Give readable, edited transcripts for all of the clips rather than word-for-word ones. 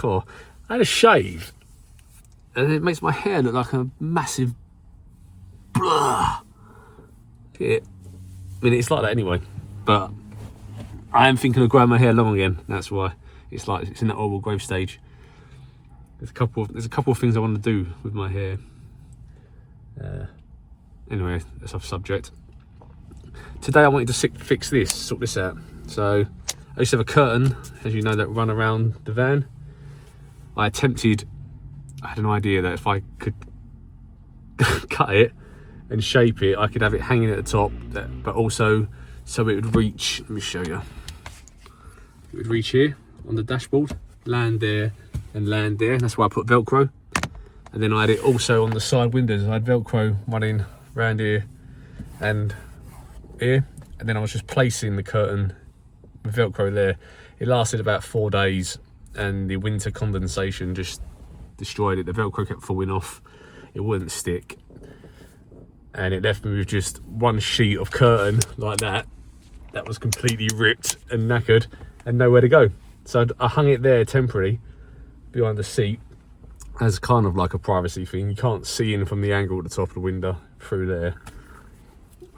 God, I had a shave, and it makes my hair look like a massive blah. I mean, it's like that anyway, but I am thinking of growing my hair long again. That's why it's like it's in that oral growth stage. There's a couple of things I want to do with my hair. Anyway, that's off subject. Today I wanted to fix this, sort this out. So I used to have a curtain, as you know, that run around the van. I had an idea that if I could cut it and shape it, I could have it hanging at the top, but also so it would reach, let me show you. It would reach here on the dashboard, land there and land there. That's why I put Velcro. And then I had it also on the side windows. I had Velcro running around here and here. And then I was just placing the curtain with Velcro there. It lasted about 4 days, and the winter condensation just destroyed it. The Velcro kept falling off. It wouldn't stick. And it left me with just one sheet of curtain like that. That was completely ripped and knackered and nowhere to go. So I hung it there temporarily behind the seat as kind of like a privacy thing. You can't see in from the angle at the top of the window through there.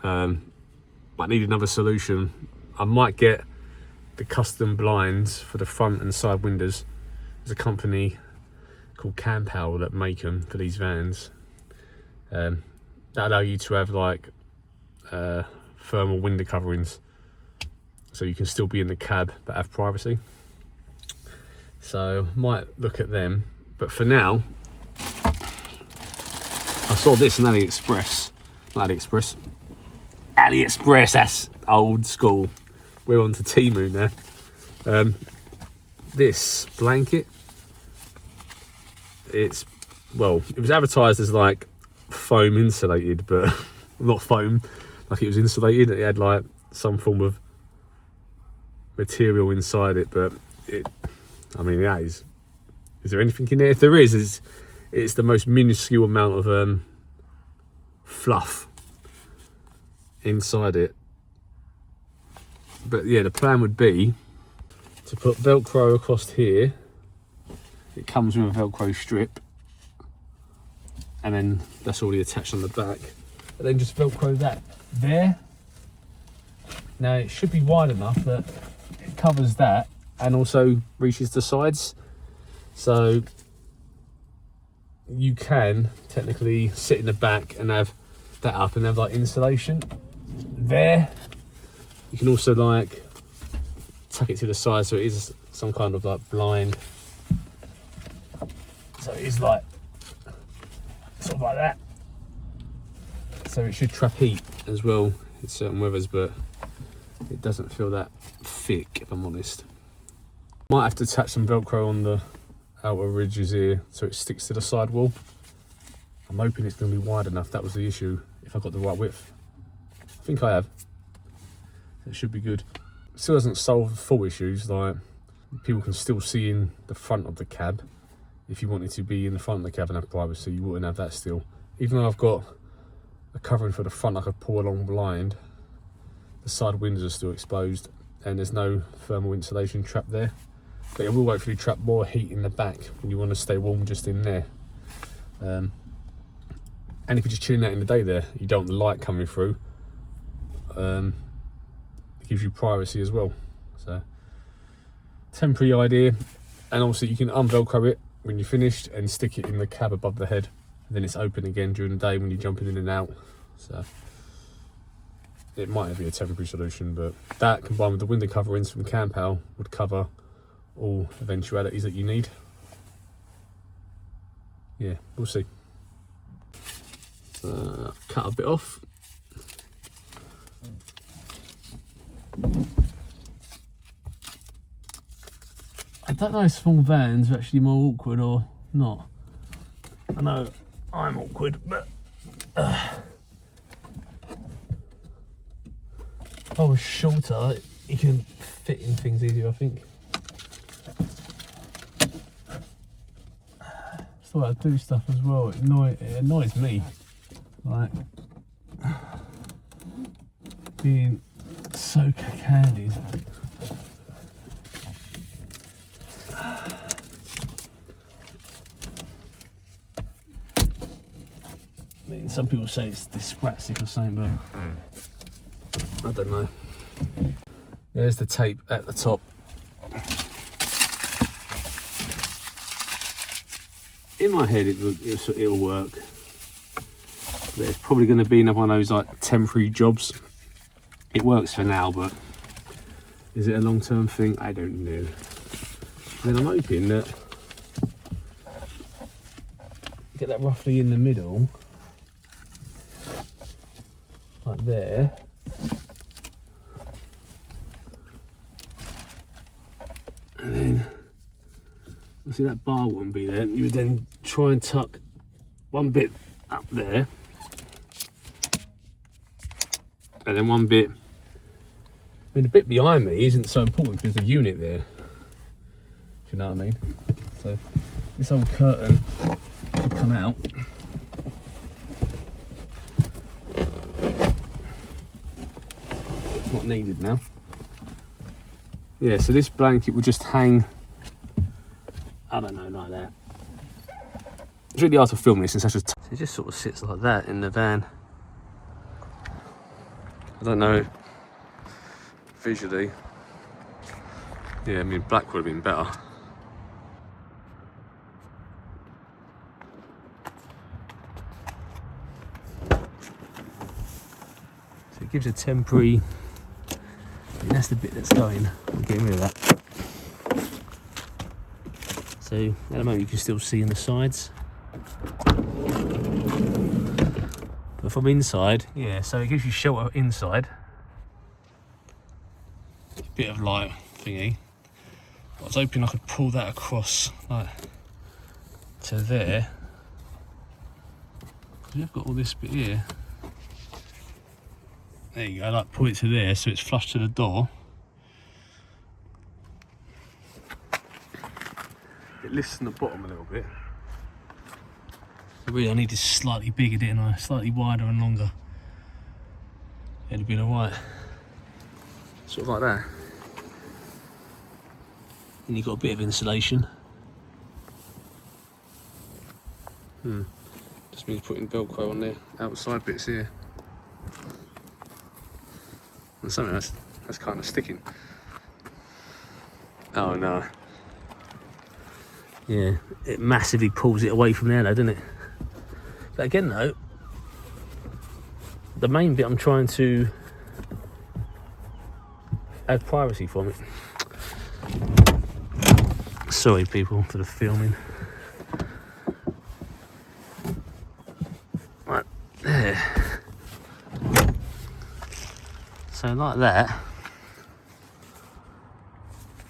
But I need another solution. I might get the custom blinds for the front and side windows. There's a company called Campbell that make them for these vans. That allow you to have like thermal window coverings, so you can still be in the cab but have privacy. So might look at them, but for now I saw this on AliExpress. Not AliExpress, AliExpress, that's old school. We're on to Temu now. This blanket, it was advertised as like foam insulated, but not foam, like it was insulated. It had like some form of material inside it, but I mean, that is there anything in there? If there is, it's the most minuscule amount of fluff inside it. But yeah, the plan would be to put Velcro across here. It comes with a Velcro strip, and then that's already attached on the back. And then just Velcro that there. Now it should be wide enough that it covers that and also reaches the sides. So you can technically sit in the back and have that up and have like insulation there. You can also like tuck it to the side so it is some kind of like blind. So it is like sort of like that. So it should trap heat as well in certain weathers, but it doesn't feel that thick, if I'm honest. Might have to attach some Velcro on the outer ridges here so it sticks to the side wall. I'm hoping it's going to be wide enough. That was the issue, if I got the right width. I think I have. It should be good. It still doesn't solve the full issues, like people can still see in the front of the cab. If you wanted to be in the front of the cab and have privacy, you wouldn't have that still. Even though I've got a covering for the front, like a pull along blind, the side windows are still exposed and there's no thermal insulation trapped there. But it will hopefully trap more heat in the back when you want to stay warm just in there. And if you're just chilling out in the day there, you don't want the light coming through. It gives you privacy as well. So, temporary idea. And also you can unvelcro it when you're finished and stick it in the cab above the head. And then it's open again during the day when you're jumping in and out. So it might be a temporary solution, but that combined with the window coverings from Campbell would cover all eventualities that you need. Yeah, we'll see. Cut a bit off. I don't know if small vans are actually more awkward or not. I know I'm awkward, but if I was shorter, you can fit in things easier, I think. Just thought I'd do stuff as well. It annoys me, like being so candied. I mean, some people say it's dyspraxic or something, but I don't know. There's the tape at the top. In my head, it'll work. But it's probably going to be another one of those like temporary jobs. It works for now, but is it a long-term thing? I don't know. Then I'm hoping that get that roughly in the middle, like there. And then, see that bar wouldn't be there. You would then try and tuck one bit up there, and then one bit. I mean, the bit behind me isn't so important because there's a unit there. If you know what I mean. So this old curtain could come out. It's not needed now. Yeah, so this blanket will just hang, I don't know, like that. It's really hard to film this in such a so it just sort of sits like that in the van. I don't know, visually. Yeah, I mean, black would have been better. So it gives a temporary, and that's the bit that's going. I'm getting rid of that. So at the moment you can still see in the sides. But from inside, yeah, so it gives you shelter inside. A bit of light thingy. I was hoping I could pull that across like to there. Because you've got all this bit here. There you go, like pull it to there so it's flush to the door. It lifts from the bottom a little bit. So really I need this slightly bigger, didn't I? Slightly wider and longer. It'd have been alright. Sort of like that. And you've got a bit of insulation. Just means putting Velcro on the outside bits here. And something that's kind of sticking. Oh no. Yeah, it massively pulls it away from there though, doesn't it? But again though, the main bit I'm trying to add privacy from it. Sorry people for the filming. Right there. So like that.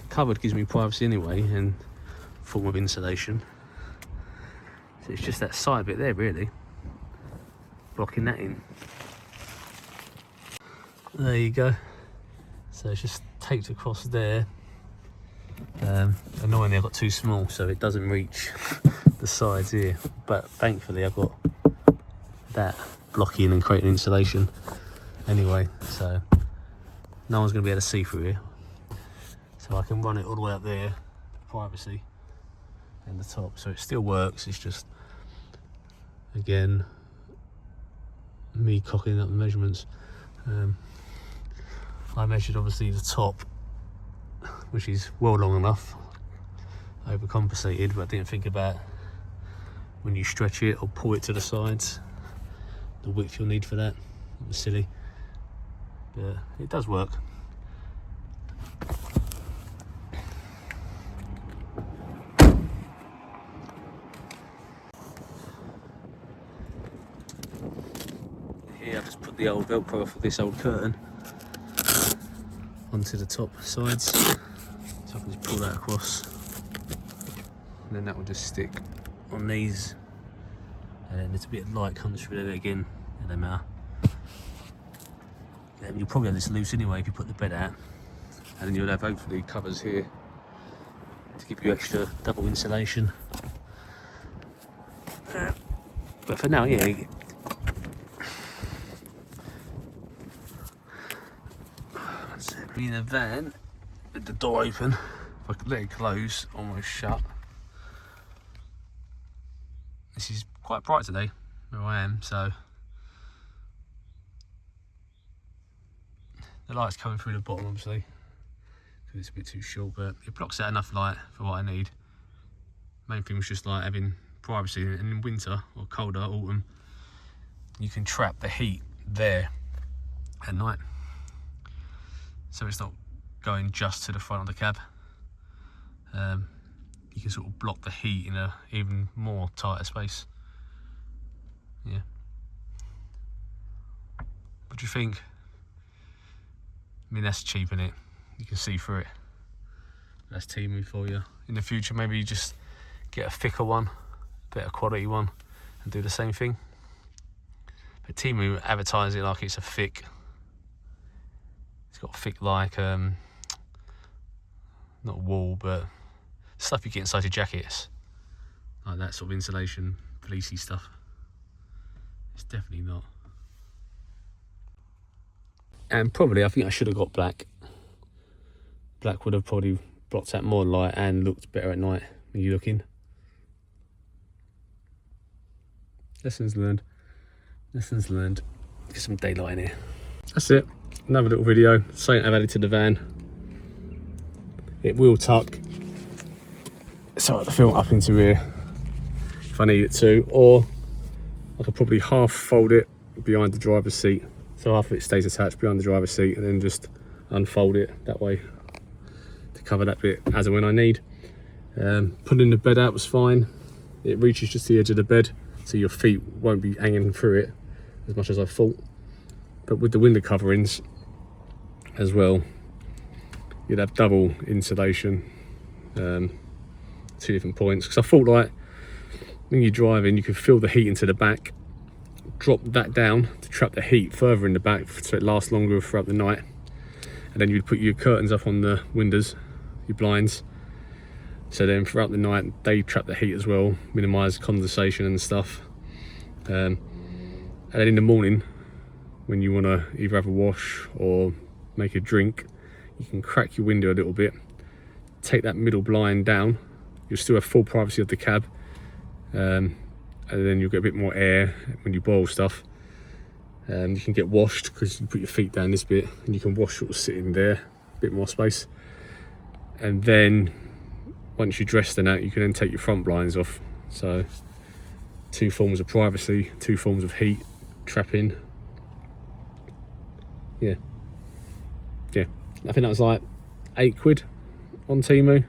Cupboard gives me privacy anyway, and form of insulation. So it's just that side bit there really, blocking that in. There you go. So it's just taped across there. Annoyingly I've got too small so it doesn't reach the sides here, but thankfully I've got that blocking and creating insulation anyway, so no one's going to be able to see through here. So I can run it all the way up there, privacy, and the top, so it still works. It's just, again, me cocking up the measurements. I measured obviously the top, which is well long enough, overcompensated, but I didn't think about when you stretch it or pull it to the sides, the width you'll need for that. It was silly, but it does work. Here I've just put the old Velcro off of this old curtain onto the top sides, so I can just pull that across, and then that will just stick on these, and then there's a bit of light comes through there again, and then you'll probably have this loose anyway if you put the bed out, and then you'll have hopefully covers here to give you extra double insulation. But for now, yeah. In the van with the door open, if I could let it close, almost shut. This is quite bright today, where I am, so the light's coming through the bottom obviously because it's a bit too short, but it blocks out enough light for what I need. Main thing was just like having privacy, and in winter or colder autumn you can trap the heat there at night, so it's not going just to the front of the cab. You can sort of block the heat in a even more tighter space. Yeah. What do you think? I mean, that's cheap, isn't it? You can see through it. That's Temu for you. In the future, maybe you just get a thicker one, better quality one, and do the same thing. But Temu advertise it like it's a thick. It's got thick like not wool, but stuff you get inside your jackets, like that sort of insulation, fleecy stuff. It's definitely not. And probably, I think I should have got black. Black would have probably blocked out more light and looked better at night when you look in. Lessons learned. Lessons learned. Get some daylight in here. That's it. Another little video. Something I've added to the van. It will tuck, so I have to film up into here if I need it to, or I could probably half fold it behind the driver's seat, so half of it stays attached behind the driver's seat, and then just unfold it that way to cover that bit as and when I need. Pulling the bed out was fine. It reaches just the edge of the bed, so your feet won't be hanging through it as much as I thought. But with the window coverings as well, you'd have double insulation, 2 different points. Because I thought, like, when you're driving, you can feel the heat into the back, drop that down to trap the heat further in the back so it lasts longer throughout the night. And then you'd put your curtains up on the windows, your blinds, so then throughout the night they trap the heat as well, minimise condensation and stuff. And then in the morning, when you want to either have a wash or make a drink, you can crack your window a little bit, take that middle blind down, you'll still have full privacy of the cab, and then you'll get a bit more air when you boil stuff. You can get washed because you put your feet down this bit, and you can wash sort of sitting there, a bit more space. And then once you're dressed and that, you can then take your front blinds off. So 2 forms of privacy, 2 forms of heat trapping. Yeah. I think that was like £8 on Temu.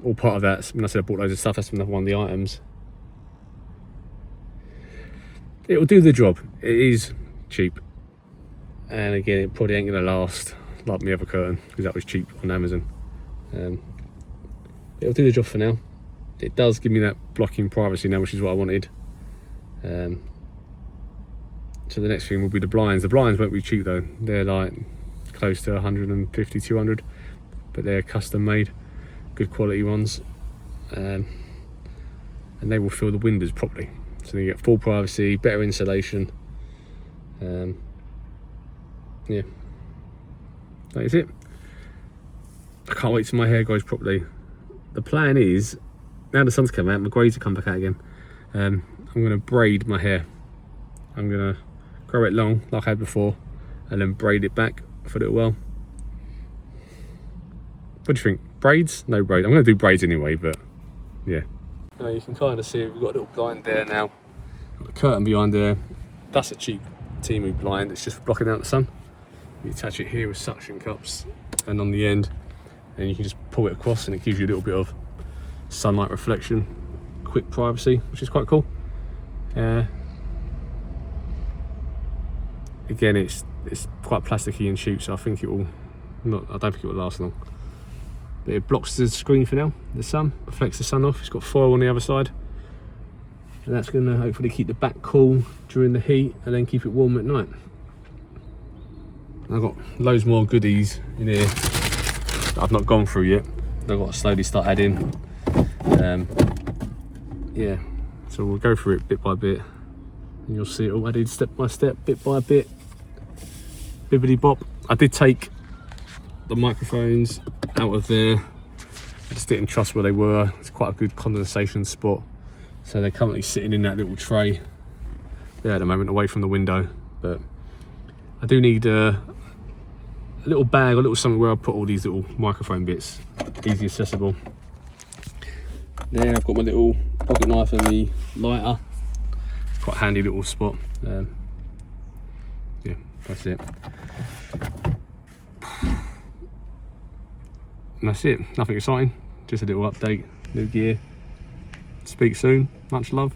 All part of that. When I said I bought loads of stuff, that's another one of the items. It will do the job. It is cheap, and again, it probably ain't gonna last like my other curtain because that was cheap on Amazon. It'll do the job for now. It does give me that blocking privacy now, which is what I wanted. So the next thing will be the blinds. The blinds won't be cheap though. They're like close to 150, 200, but they're custom made, good quality ones, and they will fill the windows properly. So you get full privacy, better insulation. Yeah, that is it. I can't wait till my hair grows properly. The plan is, now the sun's come out, my greys have come back out again. I'm going to braid my hair. I'm going to grow it long like I had before, and then braid it back for a little while. What do you think? Braids? No braids. I'm going to do braids anyway, but yeah. Now you can kind of see we've got a little blind there now. Got a curtain behind there. That's a cheap Temu blind. It's just blocking out the sun. You attach it here with suction cups, and on the end, and you can just pull it across, and it gives you a little bit of sunlight reflection, quick privacy, which is quite cool. Again, it's quite plasticky and cheap, so I think it will not. I don't think it will last long. But it blocks the screen for now. The sun reflects the sun off. It's got foil on the other side, and that's going to hopefully keep the back cool during the heat, and then keep it warm at night. I've got loads more goodies in here that I've not gone through yet. I've got to slowly start adding. Yeah, so we'll go through it bit by bit, and you'll see it all added step by step, bit by bit, bibbidi bop. I did take the microphones out of there. I just didn't trust where they were. It's quite a good condensation spot, So they're currently sitting in that little tray there at the moment, away from the window. But I do need a little bag, or a little something where I put all these little microphone bits, easy accessible. There I've got my little pocket knife and the lighter. Quite handy little spot. Yeah, that's it. And that's it, nothing exciting, just a little update, new gear. Speak soon, much love.